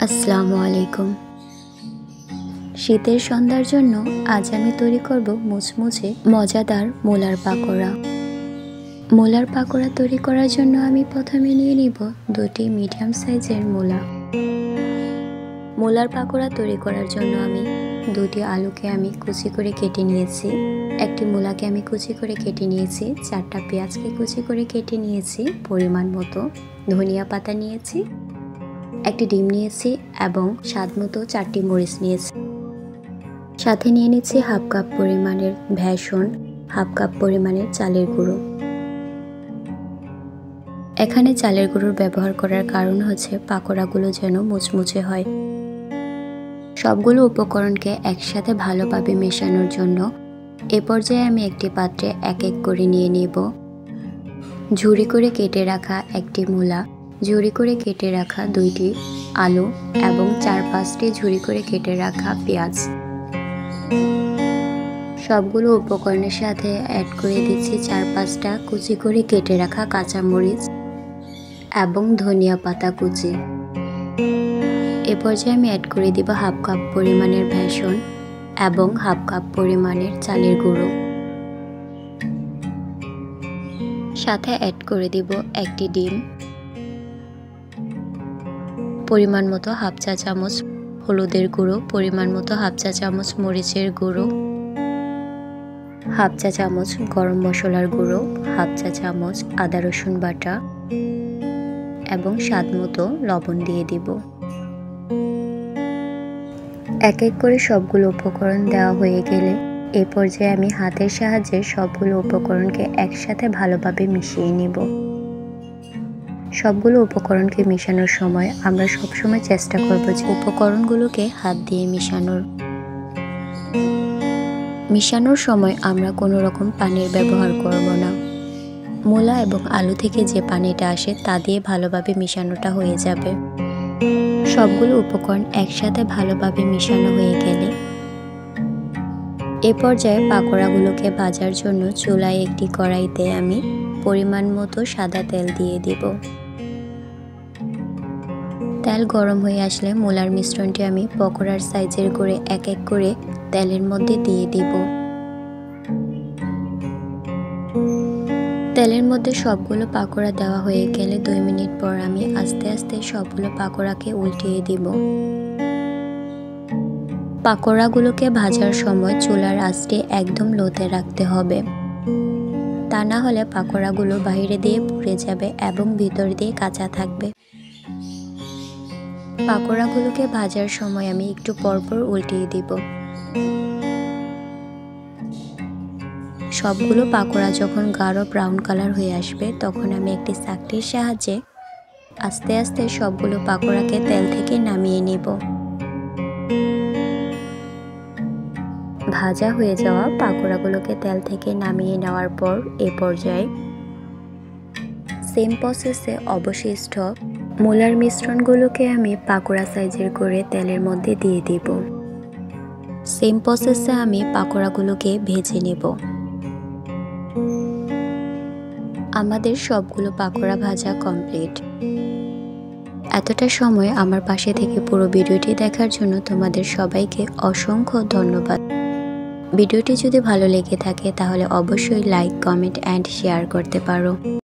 আসসালামু আলাইকুম। শীতের সন্ধ্যার জন্য আজ আমি তৈরি করব মুচমুচে মজাদার মূলার পাকোড়া। মূলার পাকোড়া তৈরি করার জন্য আমি প্রথমে নিয়ে নিব 2টি মিডিয়াম সাইজের মূলা। মূলার পাকোড়া তৈরি করার জন্য আমি 2টি আলুকে আমি কুচি করে কেটে নিয়েছি, 1টি মূলাকে আমি কুচি করে কেটে নিয়েছি, 4টা পেঁয়াজকে কুচি করে কেটে নিয়েছি, পরিমাণ মতো ধনিয়া পাতা নিয়েছি, 1টি ডিম নিয়েছি এবং স্বাদমতো 4টি মরিচ নিয়েছি। সাথে নিয়ে নিচ্ছি হাফ কাপ পরিমাণের বেসন, হাফ কাপ পরিমাণের চালের গুঁড়ো। এখানে চালের গুঁড়োর ব্যবহার করার কারণ হচ্ছে পাকোড়াগুলো যেন মুচমুচে হয়। সবগুলো উপকরণকে একসাথে ভালোভাবে মেশানোর জন্য এ পর্যায়ে আমি একটি পাত্রে এক এক করে নিয়ে নেব ঝুরি করে কেটে রাখা 1টি মূলা, ঝুরি করে কেটে রাখা 2টি আলু এবং 4-5টি ঝুরি করে কেটে রাখা পেঁয়াজ। সবগুলো উপকরণের সাথে অ্যাড করে দিচ্ছি 4-5টা কুচি করে কেটে রাখা কাঁচামরিচ এবং ধনিয়া পাতা কুচি। এ পর্যায়ে আমি অ্যাড করে দিব হাফ কাপ পরিমাণের বেসন এবং হাফ কাপ পরিমাণের চালের গুঁড়ো। সাথে অ্যাড করে দিব 1টি ডিম, পরিমাণ মতো হাফ চা চামচ হলুদের গুঁড়ো, পরিমাণ মতো হাফ চা চামচ মরিচের গুঁড়ো, হাফ চা চামচ গরম মশলার গুঁড়ো, হাফ চা চামচ আদা রসুন বাটা এবং স্বাদমতো লবণ দিয়ে দিব। এক এক করে সবগুলো উপকরণ দেওয়া হয়ে গেলে এ পর্যায়ে আমি হাতের সাহায্যে সবগুলো উপকরণকে একসাথে ভালোভাবে মিশিয়ে নিব। সবগুলো উপকরণকে মেশানোর সময় আমরা সবসময় চেষ্টা করব যে উপকরণগুলোকে হাত দিয়ে মিশানোর সময় আমরা কোনো রকম পানির ব্যবহার করব না। মূলা এবং আলু থেকে যে পানিটা আসে তা দিয়ে ভালোভাবে মিশানোটা হয়ে যাবে। সবগুলো উপকরণ একসাথে ভালোভাবে মিশানো হয়ে গেলে এ পর্যায়ে পাকোড়াগুলোকে ভাজার জন্য চুলায় একটি কড়াইতে আমি পরিমাণ মতো সাদা তেল দিয়ে দিব। তেল গরম হয়ে আসলে মূলার মিশ্রণটি আমি পকোড়ার সাইজের করে এক এক করে তেলের মধ্যে দিয়ে দিব। তেলের মধ্যে সবগুলো পাকোড়া দেওয়া হয়ে গেলে 2 মিনিট পর আমি আস্তে আস্তে সবগুলো পাকোড়াকে উল্টিয়ে দিব। পাকোড়াগুলোকে ভাজার সময় চুলার আঁচটি একদম লোতে রাখতে হবে, তা না হলে পাকোড়াগুলো বাইরে দিয়ে পুড়ে যাবে এবং ভিতর দিয়ে কাঁচা থাকবে। পাকোড়াগুলোকে ভাজার সময় আমি একটু পরপর উল্টিয়ে দিব। সবগুলো পাকোড়া যখন গাঢ় ব্রাউন কালার হয়ে আসবে তখন আমি একটি চাকতির সাহায্যে আস্তে আস্তে সবগুলো পাকোড়াকে তেল থেকে নামিয়ে নেব। ভাজা হয়ে যাওয়া পাকোড়াগুলোকে তেল থেকে নামিয়ে নেওয়ার পর এ পর্যায়ে সেম প্রসেসে অবশিষ্ট মূলার মিশ্রণগুলোকে আমি পাকোড়া সাইজের করে তেলের মধ্যে দিয়ে দিব। সেম প্রসেসে আমি পাকোড়াগুলোকে ভেজে নেব। আমাদের সবগুলো পাকোড়া ভাজা কমপ্লিট। এতটা সময় আমার পাশে থেকে পুরো ভিডিওটি দেখার জন্য তোমাদের সবাইকে অসংখ্য ধন্যবাদ। ভিডিওটি যদি ভালো লেগে থাকে তাহলে অবশ্যই লাইক, কমেন্ট অ্যান্ড শেয়ার করতে পারো।